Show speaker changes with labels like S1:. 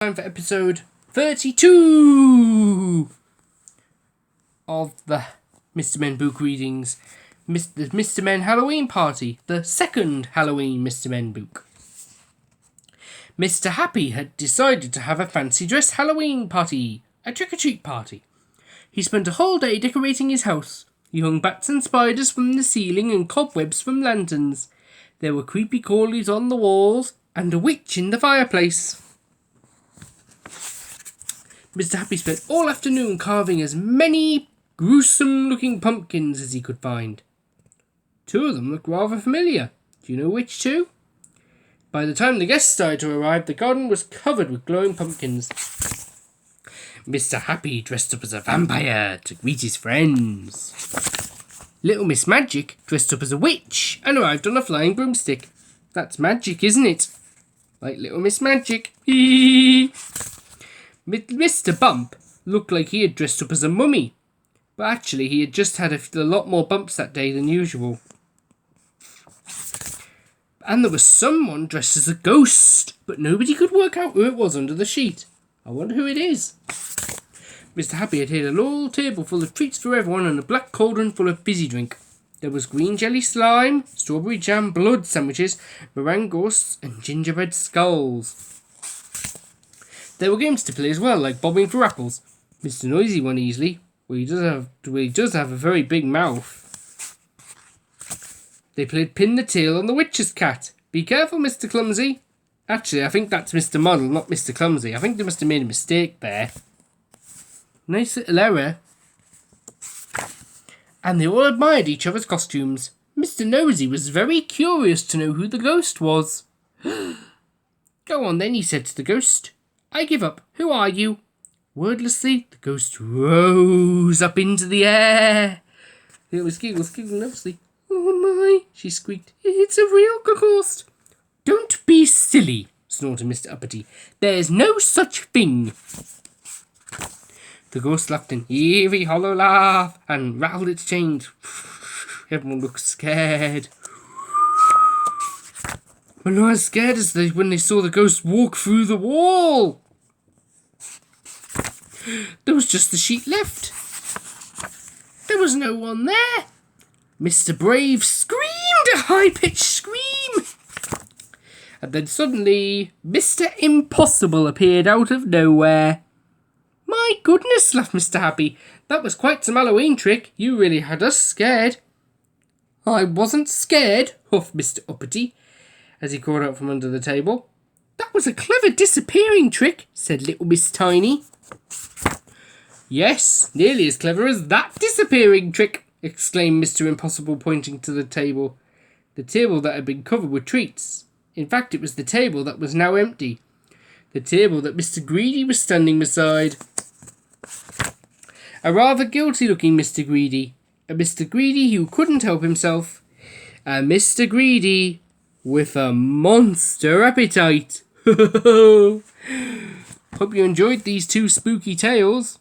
S1: Time for episode 32 of the Mr. Men book readings. The Mr. Men Halloween Party, the second Halloween Mr. Men book. Mr. Happy had decided to have a fancy dress Halloween party, a trick-or-treat party. He spent a whole day decorating his house. He hung bats and spiders from the ceiling and cobwebs from lanterns. There were creepy crawlies on the walls and a witch in the fireplace. Mr. Happy spent all afternoon carving as many gruesome-looking pumpkins as he could find. Two of them looked rather familiar. Do you know which two? By the time the guests started to arrive, the garden was covered with glowing pumpkins. Mr. Happy dressed up as a vampire to greet his friends. Little Miss Magic dressed up as a witch and arrived on a flying broomstick. That's magic, isn't it? Like Little Miss Magic. Mr. Bump looked like he had dressed up as a mummy, but actually he had just had a lot more bumps that day than usual. And there was someone dressed as a ghost, but nobody could work out who it was under the sheet. I wonder who it is. Mr. Happy had hid a little table full of treats for everyone and a black cauldron full of fizzy drink. There was green jelly slime, strawberry jam blood sandwiches, meringue ghosts, and gingerbread skulls. There were games to play as well, like bobbing for apples. Mr. Noisy won easily. He does have a very big mouth. They played pin the tail on the witch's cat. Be careful, Mr. Clumsy. Actually, I think that's Mr. Model, not Mr. Clumsy. I think they must have made a mistake there. Nice little error. And they all admired each other's costumes. Mr. Nosy was very curious to know who the ghost was. Go on then, he said to the ghost. I give up. Who are you? Wordlessly, the ghost rose up into the air. It was giggling nervously. Oh my, she squeaked. It's a real ghost. Don't be silly, snorted Mr. Uppity. There's no such thing. The ghost laughed an eerie, hollow laugh and rattled its chains. Everyone looked scared. But not as scared as when they saw the ghost walk through the wall. There was just the sheet left. There was no one there. Mr. Brave screamed a high-pitched scream. And then suddenly, Mr. Impossible appeared out of nowhere. My goodness, laughed Mr. Happy. That was quite some Halloween trick. You really had us scared. I wasn't scared, huffed Mr. Uppity, as he crawled out from under the table. That was a clever disappearing trick, said little Miss Tiny. Yes, nearly as clever as that disappearing trick, exclaimed Mr. Impossible, pointing to the table that had been covered with treats. In fact, it was the table that was now empty. The table that Mr. Greedy was standing beside. A rather guilty-looking Mr. Greedy. A Mr. Greedy who couldn't help himself. A Mr. Greedy with a monster appetite. Hope you enjoyed these two spooky tales.